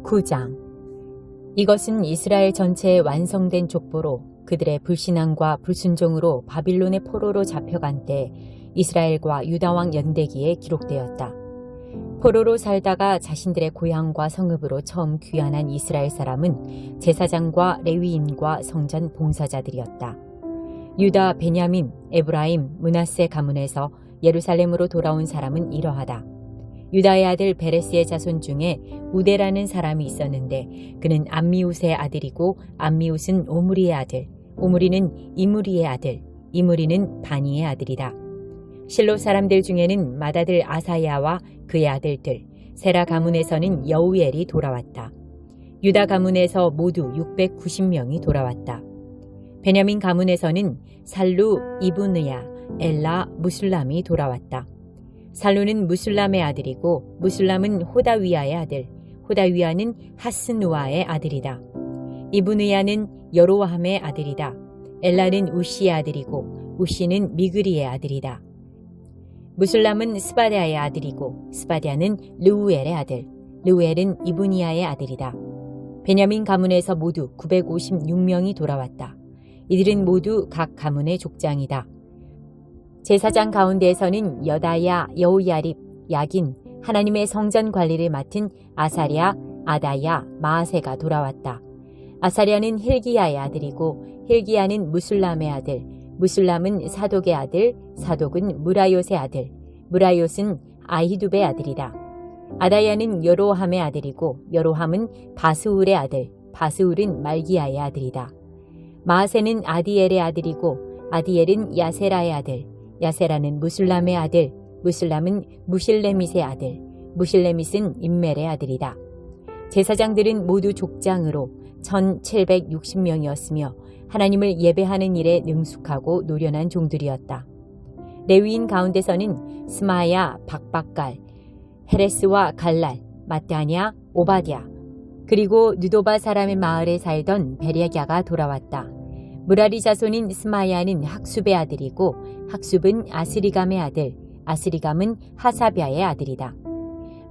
9장. 이것은 이스라엘 전체에 완성된 족보로 그들의 불신앙과 불순종으로 바빌론의 포로로 잡혀간 때 이스라엘과 유다왕 연대기에 기록되었다. 포로로 살다가 자신들의 고향과 성읍으로 처음 귀환한 이스라엘 사람은 제사장과 레위인과 성전 봉사자들이었다. 유다, 베냐민, 에브라임, 므낫세 가문에서 예루살렘으로 돌아온 사람은 이러하다. 유다의 아들 베레스의 자손 중에 우데라는 사람이 있었는데 그는 암미웃의 아들이고 암미웃은 오므리의 아들, 오므리는 이므리의 아들, 이므리는 바니의 아들이다. 실로 사람들 중에는 맏아들 아사야와 그의 아들들, 세라 가문에서는 여우엘이 돌아왔다. 유다 가문에서 모두 690명이 돌아왔다. 베냐민 가문에서는 살루, 이브느야, 엘라, 무술람이 돌아왔다. 살루는 무술람의 아들이고 무술람은 호다위아의 아들, 호다위아는 하스누아의 아들이다. 이브느야는 여로함의 아들이다. 엘라는 우시의 아들이고 우시는 미그리의 아들이다. 무술람은 스바랴의 아들이고 스바랴는 르우엘의 아들, 르우엘은 이브니아의 아들이다. 베냐민 가문에서 모두 956명이 돌아왔다. 이들은 모두 각 가문의 족장이다. 제사장 가운데에서는 여다야, 여우야립, 야긴, 하나님의 성전 관리를 맡은 아사랴, 아다야, 마아세가 돌아왔다. 아사랴는 힐기야의 아들이고 힐기야는 무술람의 아들, 무술람은 사독의 아들, 사독은 무라요스의 아들, 무라요스는 아히두베의 아들이다. 아다야는 여로함의 아들이고 여로함은 바스울의 아들, 바스울은 말기야의 아들이다. 마아세는 아디엘의 아들이고 아디엘은 야세라의 아들, 야세라는 무술람의 아들, 무술람은 무실레밋의 아들, 무실레밋은 임멜의 아들이다. 제사장들은 모두 족장으로 1760명이었으며 하나님을 예배하는 일에 능숙하고 노련한 종들이었다. 레위인 가운데서는 스마야, 박박갈, 헤레스와 갈랄, 마따냐, 오바댜, 그리고 느도바 사람의 마을에 살던 베레갸가 돌아왔다. 무라리 자손인 스마야는 학숲의 아들이고 학숲은 아스리감의 아들, 아스리감은 하사랴의 아들이다.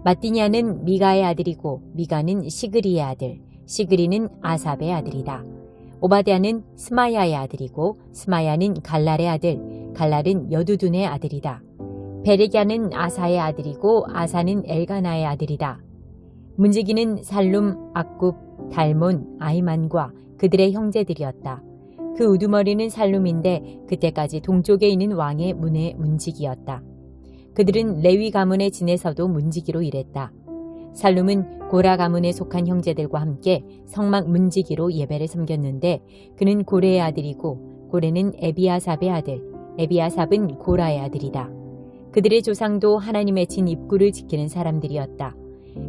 마띠냐는 미가의 아들이고 미가는 시그리의 아들, 시그리는 아삽의 아들이다. 오바댜는 스마야의 아들이고 스마야는 갈랄의 아들, 갈랄은 여두둔의 아들이다. 베레갸는 아사의 아들이고 아사는 엘가나의 아들이다. 문지기는 살룸, 악굽, 달몬, 아히만과 그들의 형제들이었다. 그 우두머리는 살룸인데 그때까지 동쪽에 있는 왕의 문의 문지기였다. 그들은 레위 가문에 지내서도 문지기로 일했다. 살룸은 고라 가문에 속한 형제들과 함께 성막 문지기로 예배를 섬겼는데 그는 고레의 아들이고 고레는 에비아삽의 아들, 에비아삽은 고라의 아들이다. 그들의 조상도 하나님의 진 입구를 지키는 사람들이었다.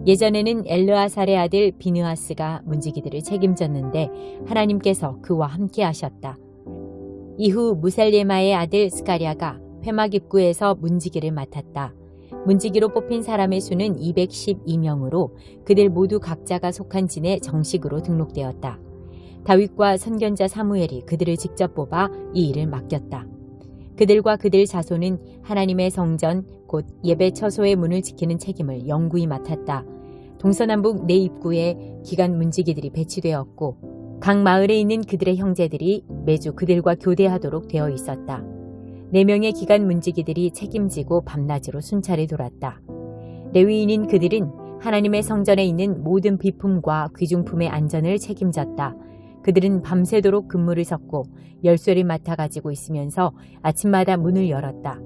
예전에는 엘르아살의 아들 비느하스가 문지기들을 책임졌는데 하나님께서 그와 함께 하셨다. 이후 무살레마의 아들 스가랴가 회막 입구에서 문지기를 맡았다. 문지기로 뽑힌 사람의 수는 212명으로 그들 모두 각자가 속한 진에 정식으로 등록되었다. 다윗과 선견자 사무엘이 그들을 직접 뽑아 이 일을 맡겼다. 그들과 그들 자손은 하나님의 성전 곧 예배 처소의 문을 지키는 책임을 영구히 맡았다. 동서남북 네 입구에 기간 문지기들이 배치되었고 각 마을에 있는 그들의 형제들이 매주 그들과 교대하도록 되어 있었다. 4명의 기간 문지기들이 책임지고 밤낮으로 순찰을 돌았다. 레위인인 그들은 하나님의 성전에 있는 모든 비품과 귀중품의 안전을 책임졌다. 그들은 밤새도록 근무를 섰고 열쇠를 맡아 가지고 있으면서 아침마다 문을 열었다.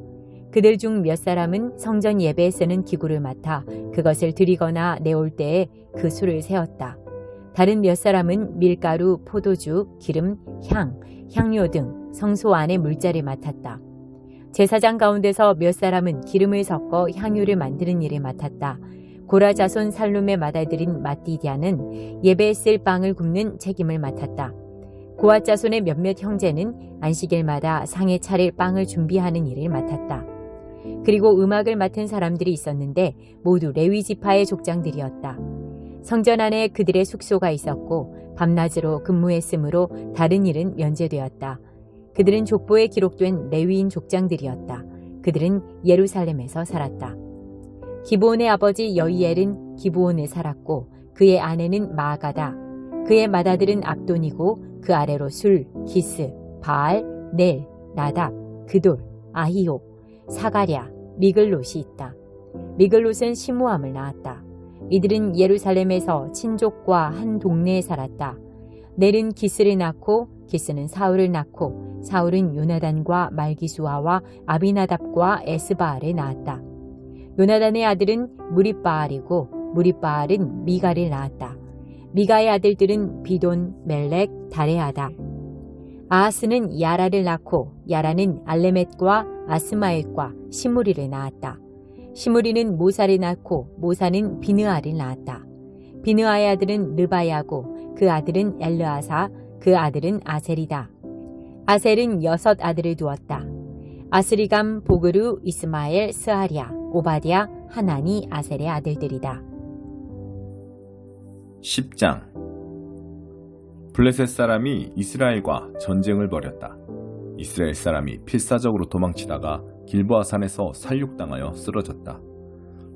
그들 중 몇 사람은 성전 예배에 쓰는 기구를 맡아 그것을 드리거나 내올 때에 그 수를 세었다. 다른 몇 사람은 밀가루, 포도주, 기름, 향료 등 성소 안의 물자를 맡았다. 제사장 가운데서 몇 사람은 기름을 섞어 향유를 만드는 일을 맡았다. 고라 자손 살룸의 맏아들인 마띠디아는 예배에 쓸 빵을 굽는 책임을 맡았다. 고앗 자손의 몇몇 형제는 안식일마다 상에 차릴 빵을 준비하는 일을 맡았다. 그리고 음악을 맡은 사람들이 있었는데 모두 레위 지파의 족장들이었다. 성전 안에 그들의 숙소가 있었고 밤낮으로 근무했으므로 다른 일은 면제되었다. 그들은 족보에 기록된 레위인 족장들이었다. 그들은 예루살렘에서 살았다. 기브온의 아버지 여이엘은 기브온에 살았고 그의 아내는 마아가다. 그의 맏아들은 압돈이고 그 아래로 술, 기스, 바알, 넬, 나답, 그돌, 아히오, 사가랴, 미글롯이 있다. 미글롯은 시므함을 낳았다. 이들은 예루살렘에서 친족과 한 동네에 살았다. 넬은 기스를 낳고 기스는 사울을 낳고 사울은 요나단과 말기수아와 아비나답과 에스바알을 낳았다. 요나단의 아들은 무립바알이고 무립바알은 미가를 낳았다. 미가의 아들들은 비돈, 멜렉, 다레아다. 아하스는 야라를 낳고 야라는 알레멧과 아스마엘과 시무리를 낳았다. 시무리는 모사를 낳고 모사는 비느아를 낳았다. 비느아의 아들은 르바야고 그 아들은 엘르아사, 그 아들은 아셀이다. 아셀은 6 아들을 두었다. 아스리감, 보그루, 이스마엘, 스아랴, 오바댜, 하나니, 아셀의 아들들이다. 10장. 블레셋 사람이 이스라엘과 전쟁을 벌였다. 이스라엘 사람이 필사적으로 도망치다가 길보아 산에서 살육당하여 쓰러졌다.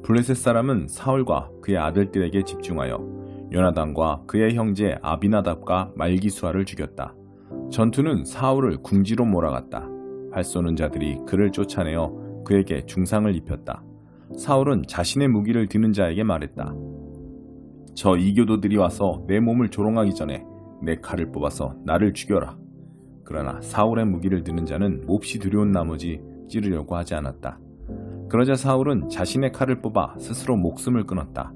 블레셋 사람은 사울과 그의 아들들에게 집중하여 요나단과 그의 형제 아비나답과 말기수아를 죽였다. 전투는 사울을 궁지로 몰아갔다. 활 쏘는 자들이 그를 쫓아내어 그에게 중상을 입혔다. 사울은 자신의 무기를 드는 자에게 말했다. 저 이교도들이 와서 내 몸을 조롱하기 전에 내 칼을 뽑아서 나를 죽여라. 그러나 사울의 무기를 드는 자는 몹시 두려운 나머지 찌르려고 하지 않았다. 그러자 사울은 자신의 칼을 뽑아 스스로 목숨을 끊었다.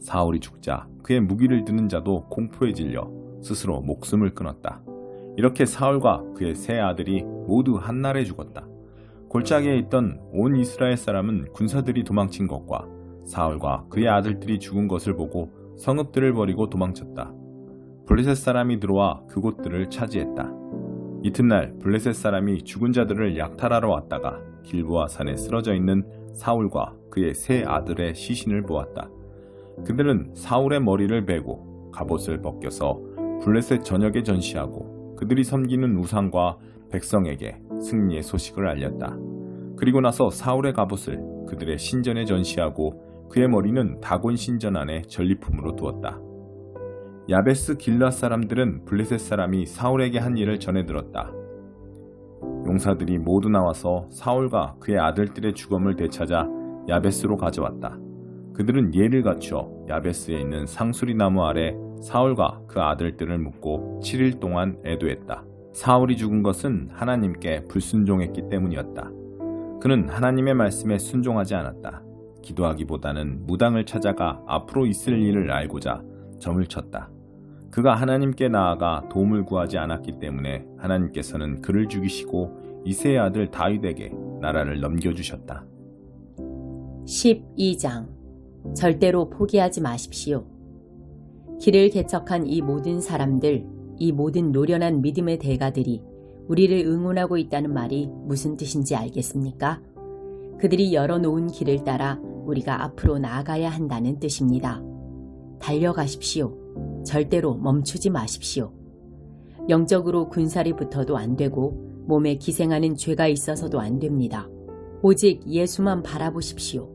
사울이 죽자 그의 무기를 드는 자도 공포에 질려 스스로 목숨을 끊었다. 이렇게 사울과 그의 세 아들이 모두 한날에 죽었다. 골짜기에 있던 온 이스라엘 사람은 군사들이 도망친 것과 사울과 그의 아들들이 죽은 것을 보고 성읍들을 버리고 도망쳤다. 블레셋 사람이 들어와 그곳들을 차지했다. 이튿날 블레셋 사람이 죽은 자들을 약탈하러 왔다가 길보아 산에 쓰러져 있는 사울과 그의 세 아들의 시신을 보았다. 그들은 사울의 머리를 베고 갑옷을 벗겨서 블레셋 전역에 전시하고 그들이 섬기는 우상과 백성에게 승리의 소식을 알렸다. 그리고 나서 사울의 갑옷을 그들의 신전에 전시하고 그의 머리는 다곤 신전 안에 전리품으로 두었다. 야베스 길앗 사람들은 블레셋 사람이 사울에게 한 일을 전해 들었다. 용사들이 모두 나와서 사울과 그의 아들들의 죽음을 되찾아 야베스로 가져왔다. 그들은 예를 갖추어 야베스에 있는 상수리 나무 아래 사울과 그 아들들을 묻고 7일 동안 애도했다. 사울이 죽은 것은 하나님께 불순종했기 때문이었다. 그는 하나님의 말씀에 순종하지 않았다. 기도하기보다는 무당을 찾아가 앞으로 있을 일을 알고자 점을 쳤다. 그가 하나님께 나아가 도움을 구하지 않았기 때문에 하나님께서는 그를 죽이시고 이새의 아들 다윗에게 나라를 넘겨주셨다. 12장. 절대로 포기하지 마십시오. 길을 개척한 이 모든 사람들, 이 모든 노련한 믿음의 대가들이 우리를 응원하고 있다는 말이 무슨 뜻인지 알겠습니까? 그들이 열어놓은 길을 따라 우리가 앞으로 나아가야 한다는 뜻입니다. 달려가십시오. 절대로 멈추지 마십시오. 영적으로 군살이 붙어도 안 되고 몸에 기생하는 죄가 있어서도 안 됩니다. 오직 예수만 바라보십시오.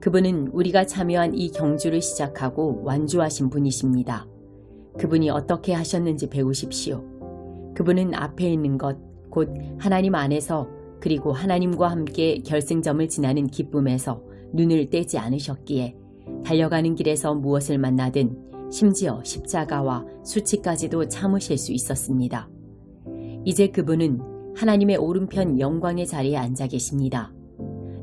그분은 우리가 참여한 이 경주를 시작하고 완주하신 분이십니다. 그분이 어떻게 하셨는지 배우십시오. 그분은 앞에 있는 것, 곧 하나님 안에서 그리고 하나님과 함께 결승점을 지나는 기쁨에서 눈을 떼지 않으셨기에 달려가는 길에서 무엇을 만나든 심지어 십자가와 수치까지도 참으실 수 있었습니다. 이제 그분은 하나님의 오른편 영광의 자리에 앉아 계십니다.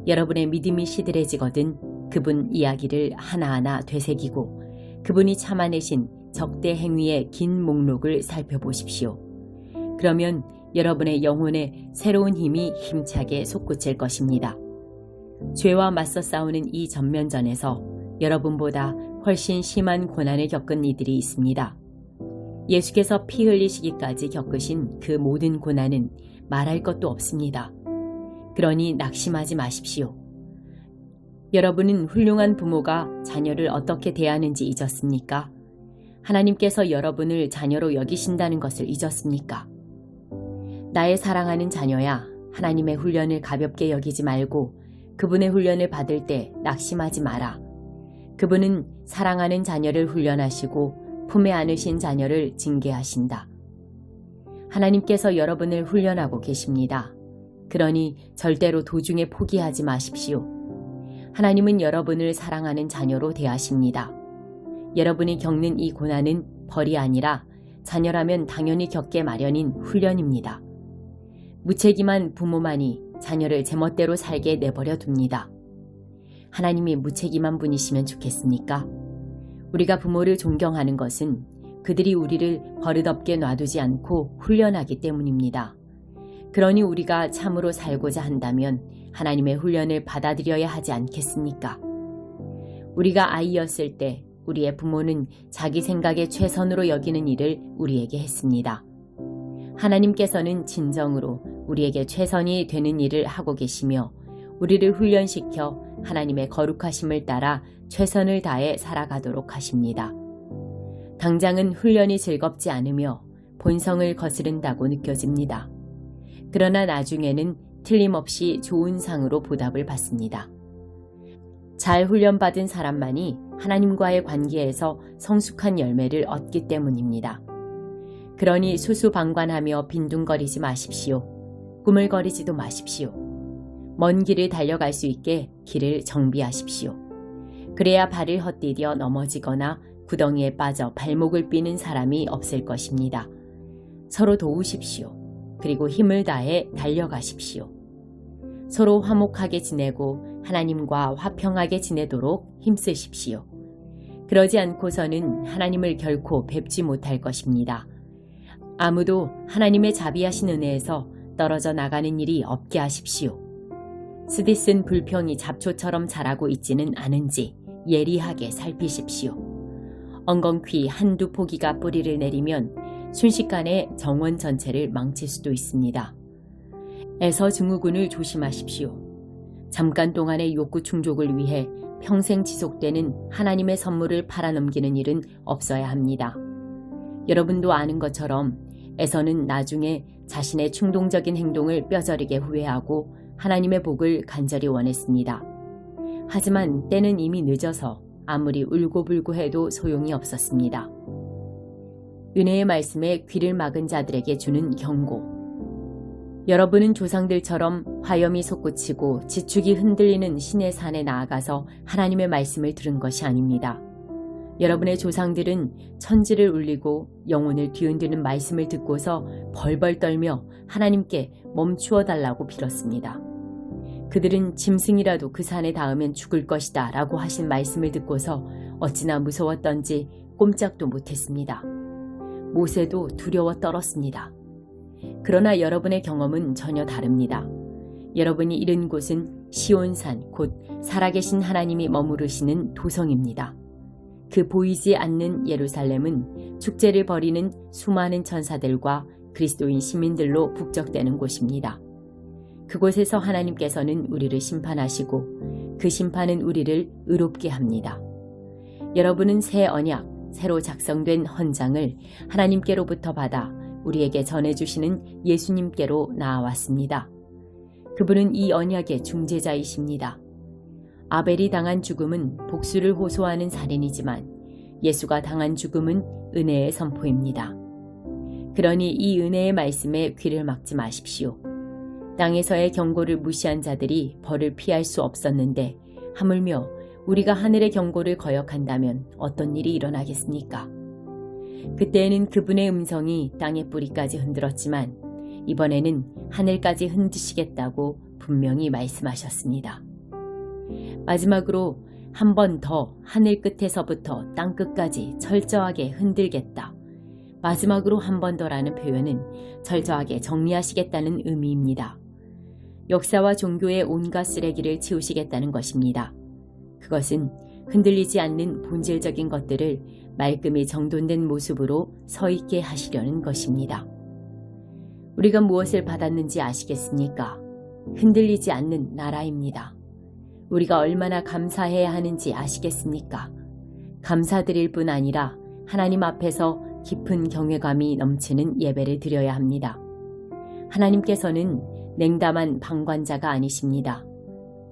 여러분의 믿음이 시들해지거든 그분 이야기를 하나하나 되새기고 그분이 참아내신 적대 행위의 긴 목록을 살펴보십시오. 그러면 여러분의 영혼에 새로운 힘이 힘차게 솟구칠 것입니다. 죄와 맞서 싸우는 이 전면전에서 여러분보다 훨씬 심한 고난을 겪은 이들이 있습니다. 예수께서 피 흘리시기까지 겪으신 그 모든 고난은 말할 것도 없습니다. 그러니 낙심하지 마십시오. 여러분은 훌륭한 부모가 자녀를 어떻게 대하는지 잊었습니까? 하나님께서 여러분을 자녀로 여기신다는 것을 잊었습니까? 나의 사랑하는 자녀야, 하나님의 훈련을 가볍게 여기지 말고 그분의 훈련을 받을 때 낙심하지 마라. 그분은 사랑하는 자녀를 훈련하시고 품에 안으신 자녀를 징계하신다. 하나님께서 여러분을 훈련하고 계십니다. 그러니 절대로 도중에 포기하지 마십시오. 하나님은 여러분을 사랑하는 자녀로 대하십니다. 여러분이 겪는 이 고난은 벌이 아니라 자녀라면 당연히 겪게 마련인 훈련입니다. 무책임한 부모만이 자녀를 제멋대로 살게 내버려 둡니다. 하나님이 무책임한 분이시면 좋겠습니까? 우리가 부모를 존경하는 것은 그들이 우리를 버릇없게 놔두지 않고 훈련하기 때문입니다. 그러니 우리가 참으로 살고자 한다면 하나님의 훈련을 받아들여야 하지 않겠습니까? 우리가 아이였을 때 우리의 부모는 자기 생각에 최선으로 여기는 일을 우리에게 했습니다. 하나님께서는 진정으로 우리에게 최선이 되는 일을 하고 계시며 우리를 훈련시켜 하나님의 거룩하심을 따라 최선을 다해 살아가도록 하십니다. 당장은 훈련이 즐겁지 않으며 본성을 거스른다고 느껴집니다. 그러나 나중에는 틀림없이 좋은 상으로 보답을 받습니다. 잘 훈련받은 사람만이 하나님과의 관계에서 성숙한 열매를 얻기 때문입니다. 그러니 수수방관하며 빈둥거리지 마십시오. 꾸물거리지도 마십시오. 먼 길을 달려갈 수 있게 길을 정비하십시오. 그래야 발을 헛디뎌 넘어지거나 구덩이에 빠져 발목을 삐는 사람이 없을 것입니다. 서로 도우십시오. 그리고 힘을 다해 달려가십시오. 서로 화목하게 지내고 하나님과 화평하게 지내도록 힘쓰십시오. 그러지 않고서는 하나님을 결코 뵙지 못할 것입니다. 아무도 하나님의 자비하신 은혜에서 떨어져 나가는 일이 없게 하십시오. 쓰디쓴 불평이 잡초처럼 자라고 있지는 않은지 예리하게 살피십시오. 엉겅퀴 한두 포기가 뿌리를 내리면 순식간에 정원 전체를 망칠 수도 있습니다. 에서 증후군을 조심하십시오. 잠깐 동안의 욕구 충족을 위해 평생 지속되는 하나님의 선물을 팔아넘기는 일은 없어야 합니다. 여러분도 아는 것처럼 에서는 나중에 자신의 충동적인 행동을 뼈저리게 후회하고 하나님의 복을 간절히 원했습니다. 하지만 때는 이미 늦어서 아무리 울고불고 해도 소용이 없었습니다. 은혜의 말씀에 귀를 막은 자들에게 주는 경고. 여러분은 조상들처럼 화염이 솟구치고 지축이 흔들리는 신의 산에 나아가서 하나님의 말씀을 들은 것이 아닙니다. 여러분의 조상들은 천지를 울리고 영혼을 뒤흔드는 말씀을 듣고서 벌벌 떨며 하나님께 멈추어 달라고 빌었습니다. 그들은 짐승이라도 그 산에 닿으면 죽을 것이다 라고 하신 말씀을 듣고서 어찌나 무서웠던지 꼼짝도 못했습니다. 모세도 두려워 떨었습니다. 그러나 여러분의 경험은 전혀 다릅니다. 여러분이 이른 곳은 시온산, 곧 살아계신 하나님이 머무르시는 도성입니다. 그 보이지 않는 예루살렘은 축제를 벌이는 수많은 천사들과 그리스도인 시민들로 북적대는 곳입니다. 그곳에서 하나님께서는 우리를 심판하시고 그 심판은 우리를 의롭게 합니다. 여러분은 새 언약, 새로 작성된 헌장을 하나님께로부터 받아 우리에게 전해주시는 예수님께로 나아왔습니다. 그분은 이 언약의 중재자이십니다. 아벨이 당한 죽음은 복수를 호소하는 살인이지만 예수가 당한 죽음은 은혜의 선포입니다. 그러니 이 은혜의 말씀에 귀를 막지 마십시오. 땅에서의 경고를 무시한 자들이 벌을 피할 수 없었는데 하물며 우리가 하늘의 경고를 거역한다면 어떤 일이 일어나겠습니까? 그때에는 그분의 음성이 땅의 뿌리까지 흔들었지만 이번에는 하늘까지 흔드시겠다고 분명히 말씀하셨습니다. 마지막으로 한 번 더 하늘 끝에서부터 땅 끝까지 철저하게 흔들겠다. 마지막으로 한 번 더라는 표현은 철저하게 정리하시겠다는 의미입니다. 역사와 종교의 온갖 쓰레기를 치우시겠다는 것입니다. 그것은 흔들리지 않는 본질적인 것들을 말끔히 정돈된 모습으로 서 있게 하시려는 것입니다. 우리가 무엇을 받았는지 아시겠습니까? 흔들리지 않는 나라입니다. 우리가 얼마나 감사해야 하는지 아시겠습니까? 감사드릴 뿐 아니라 하나님 앞에서 깊은 경외감이 넘치는 예배를 드려야 합니다. 하나님께서는 냉담한 방관자가 아니십니다.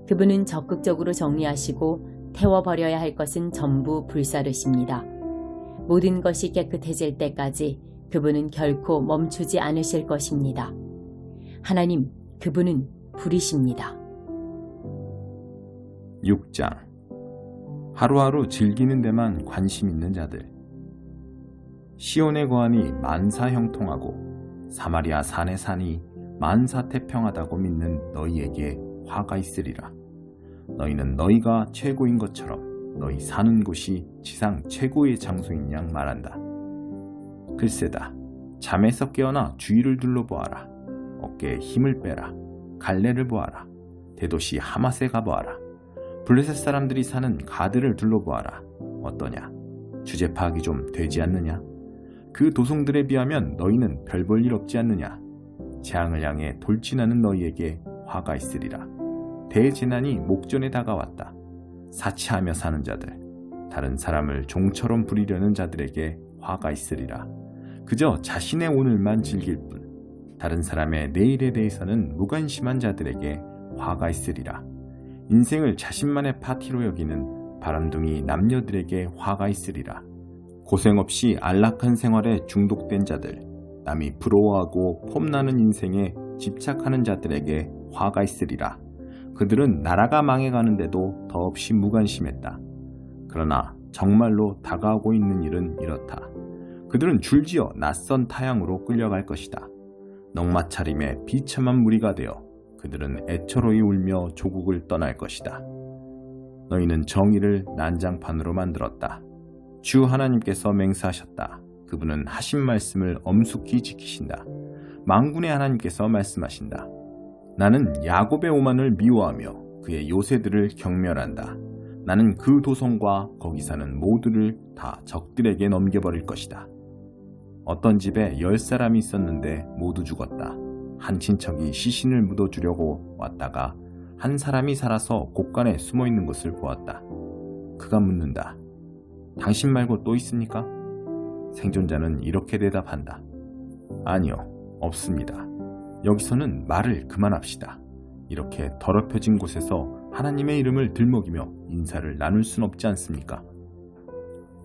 그분은 적극적으로 정리하시고 태워버려야 할 것은 전부 불사르십니다. 모든 것이 깨끗해질 때까지 그분은 결코 멈추지 않으실 것입니다. 하나님, 그분은 불이십니다. 6장. 하루하루 즐기는 데만 관심 있는 자들. 시온의 거한이 만사 형통하고 사마리아 산의 산이 만사 태평하다고 믿는 너희에게 화가 있으리라. 너희는 너희가 최고인 것처럼 너희 사는 곳이 지상 최고의 장소인 양 말한다. 글쎄다. 잠에서 깨어나 주위를 둘러보아라. 어깨에 힘을 빼라. 갈레를 보아라. 대도시 하맛에 가보아라. 블레셋 사람들이 사는 가드를 둘러보아라. 어떠냐? 주제 파악이 좀 되지 않느냐? 그 도성들에 비하면 너희는 별 볼 일 없지 않느냐? 재앙을 향해 돌진하는 너희에게 화가 있으리라. 대재난이 목전에 다가왔다. 사치하며 사는 자들, 다른 사람을 종처럼 부리려는 자들에게 화가 있으리라. 그저 자신의 오늘만 즐길 뿐, 다른 사람의 내일에 대해서는 무관심한 자들에게 화가 있으리라. 인생을 자신만의 파티로 여기는 바람둥이 남녀들에게 화가 있으리라. 고생 없이 안락한 생활에 중독된 자들, 남이 부러워하고 폼나는 인생에 집착하는 자들에게 화가 있으리라. 그들은 나라가 망해가는데도 더없이 무관심했다. 그러나 정말로 다가오고 있는 일은 이렇다. 그들은 줄지어 낯선 타향으로 끌려갈 것이다. 넉마차림에 비참한 무리가 되어 그들은 애처로이 울며 조국을 떠날 것이다. 너희는 정의를 난장판으로 만들었다. 주 하나님께서 맹세하셨다. 그분은 하신 말씀을 엄숙히 지키신다. 만군의 하나님께서 말씀하신다. 나는 야곱의 오만을 미워하며 그의 요새들을 경멸한다. 나는 그 도성과 거기 사는 모두를 다 적들에게 넘겨버릴 것이다. 어떤 집에 10사람이 있었는데 모두 죽었다. 한 친척이 시신을 묻어주려고 왔다가 한 사람이 살아서 곳간에 숨어있는 것을 보았다. 그가 묻는다. 당신 말고 또 있습니까? 생존자는 이렇게 대답한다. 아니요, 없습니다. 여기서는 말을 그만합시다. 이렇게 더럽혀진 곳에서 하나님의 이름을 들먹이며 인사를 나눌 순 없지 않습니까?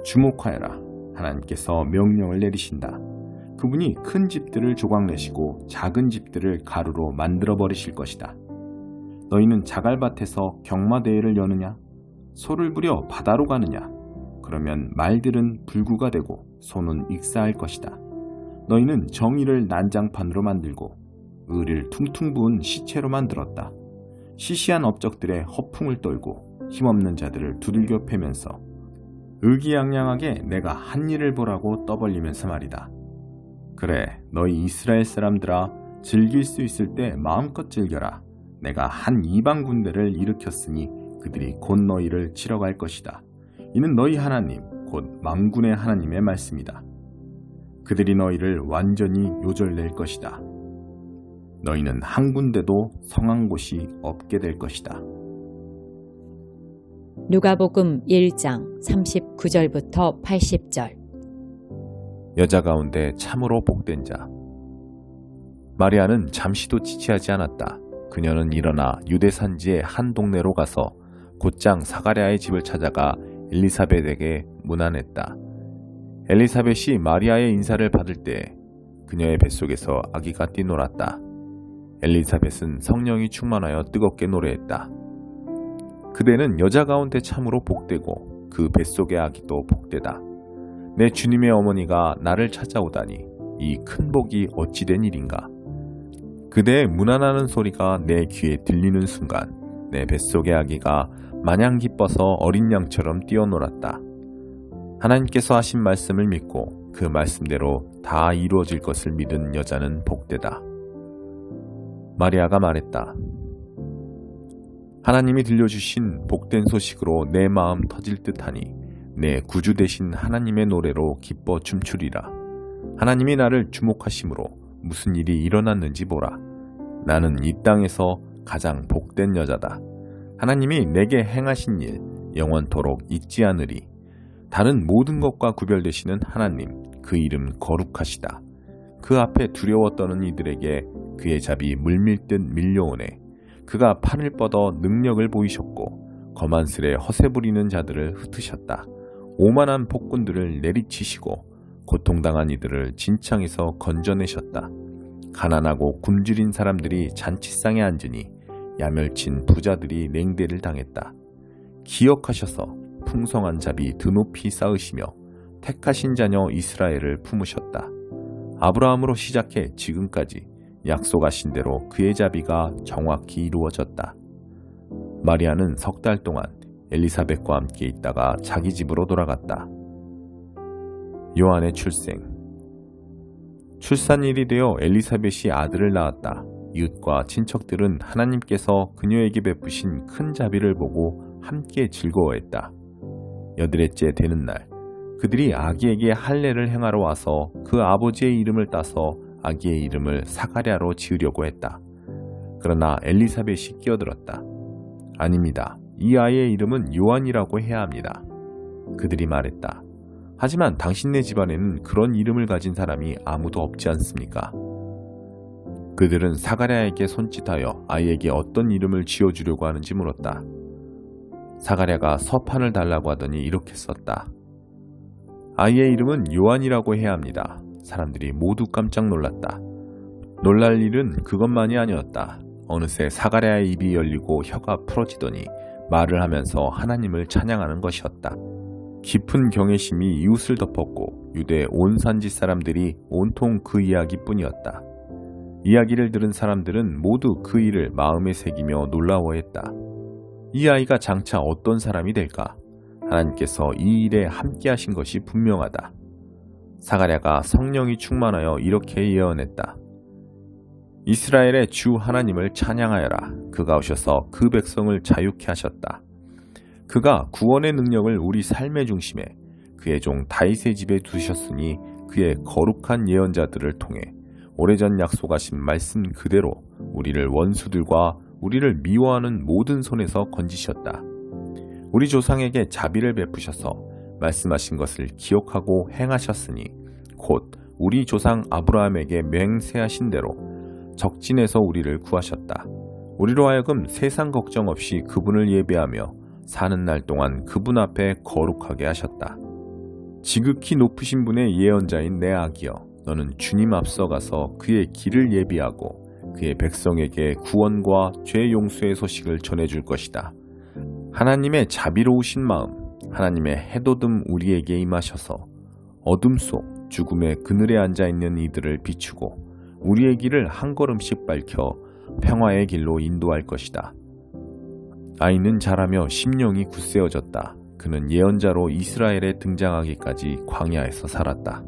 주목하여라. 하나님께서 명령을 내리신다. 그분이 큰 집들을 조각내시고 작은 집들을 가루로 만들어버리실 것이다. 너희는 자갈밭에서 경마대회를 여느냐? 소를 부려 바다로 가느냐? 그러면 말들은 불구가 되고 소는 익사할 것이다. 너희는 정의를 난장판으로 만들고 의를 퉁퉁 부은 시체로 만들었다. 시시한 업적들의 허풍을 떨고 힘없는 자들을 두들겨 패면서 의기양양하게 내가 한 일을 보라고 떠벌리면서 말이다. 그래, 너희 이스라엘 사람들아, 즐길 수 있을 때 마음껏 즐겨라. 내가 한 이방 군대를 일으켰으니 그들이 곧 너희를 치러 갈 것이다. 이는 너희 하나님, 곧 만군의 하나님의 말씀이다. 그들이 너희를 완전히 요절낼 것이다. 너희는 한 군데도 성한 곳이 없게 될 것이다. 누가복음 1장 39절부터 80절. 여자 가운데 참으로 복된 자. 마리아는 잠시도 지체하지 않았다. 그녀는 일어나 유대 산지의 한 동네로 가서 곧장 사가랴의 집을 찾아가 엘리사벳에게 문안했다. 엘리사벳이 마리아의 인사를 받을 때 그녀의 뱃속에서 아기가 뛰놀았다. 엘리사벳은 성령이 충만하여 뜨겁게 노래했다. 그대는 여자 가운데 참으로 복되고 그 뱃속의 아기도 복되다. 내 주님의 어머니가 나를 찾아오다니 이 큰 복이 어찌된 일인가. 그대의 문안하는 소리가 내 귀에 들리는 순간 내 뱃속의 아기가 마냥 기뻐서 어린 양처럼 뛰어놀았다. 하나님께서 하신 말씀을 믿고 그 말씀대로 다 이루어질 것을 믿은 여자는 복되다. 마리아가 말했다. 하나님이 들려주신 복된 소식으로 내 마음 터질 듯하니 내 구주 되신 하나님의 노래로 기뻐 춤추리라. 하나님이 나를 주목하심으로 무슨 일이 일어났는지 보라. 나는 이 땅에서 가장 복된 여자다. 하나님이 내게 행하신 일 영원토록 잊지 않으리. 다른 모든 것과 구별되시는 하나님, 그 이름 거룩하시다. 그 앞에 두려워 떠는 이들에게 그의 잡이 물밀듯 밀려오네. 그가 팔을 뻗어 능력을 보이셨고 거만스레 허세 부리는 자들을 흩으셨다. 오만한 폭군들을 내리치시고 고통당한 이들을 진창에서 건져내셨다. 가난하고 굶주린 사람들이 잔치상에 앉으니 야멸친 부자들이 냉대를 당했다. 기억하셔서 풍성한 자비 드높이 쌓으시며 택하신 자녀 이스라엘을 품으셨다. 아브라함으로 시작해 지금까지 약속하신 대로 그의 자비가 정확히 이루어졌다. 마리아는 석 달 동안 엘리사벳과 함께 있다가 자기 집으로 돌아갔다. 요한의 출생. 출산일이 되어 엘리사벳이 아들을 낳았다. 이웃과 친척들은 하나님께서 그녀에게 베푸신 큰 자비를 보고 함께 즐거워했다. 8일째 되는 날, 그들이 아기에게 할례를 행하러 와서 그 아버지의 이름을 따서 아기의 이름을 사가랴로 지으려고 했다. 그러나 엘리사벳이 끼어들었다. 아닙니다. 이 아이의 이름은 요한이라고 해야 합니다. 그들이 말했다. 하지만 당신네 집안에는 그런 이름을 가진 사람이 아무도 없지 않습니까? 그들은 사가랴에게 손짓하여 아이에게 어떤 이름을 지어주려고 하는지 물었다. 사가랴가 서판을 달라고 하더니 이렇게 썼다. 아이의 이름은 요한이라고 해야 합니다. 사람들이 모두 깜짝 놀랐다. 놀랄 일은 그것만이 아니었다. 어느새 사가랴의 입이 열리고 혀가 풀어지더니 말을 하면서 하나님을 찬양하는 것이었다. 깊은 경외심이 이웃을 덮었고 유대 온 산지 사람들이 온통 그 이야기뿐이었다. 이야기를 들은 사람들은 모두 그 일을 마음에 새기며 놀라워했다. 이 아이가 장차 어떤 사람이 될까? 하나님께서 이 일에 함께하신 것이 분명하다. 사가랴가 성령이 충만하여 이렇게 예언했다. 이스라엘의 주 하나님을 찬양하여라. 그가 오셔서 그 백성을 자유케 하셨다. 그가 구원의 능력을 우리 삶의 중심에 그의 종 다윗의 집에 두셨으니 그의 거룩한 예언자들을 통해 오래전 약속하신 말씀 그대로 우리를 원수들과 우리를 미워하는 모든 손에서 건지셨다. 우리 조상에게 자비를 베푸셔서 말씀하신 것을 기억하고 행하셨으니 곧 우리 조상 아브라함에게 맹세하신 대로 적진에서 우리를 구하셨다. 우리로 하여금 세상 걱정 없이 그분을 예배하며 사는 날 동안 그분 앞에 거룩하게 하셨다. 지극히 높으신 분의 예언자인 내 아기여, 너는 주님 앞서가서 그의 길을 예비하고 그의 백성에게 구원과 죄 용서의 소식을 전해줄 것이다. 하나님의 자비로우신 마음, 하나님의 해돋음 우리에게 임하셔서 어둠 속 죽음의 그늘에 앉아있는 이들을 비추고 우리의 길을 한 걸음씩 밝혀 평화의 길로 인도할 것이다. 아이는 자라며 심령이 굳세어졌다. 그는 예언자로 이스라엘에 등장하기까지 광야에서 살았다.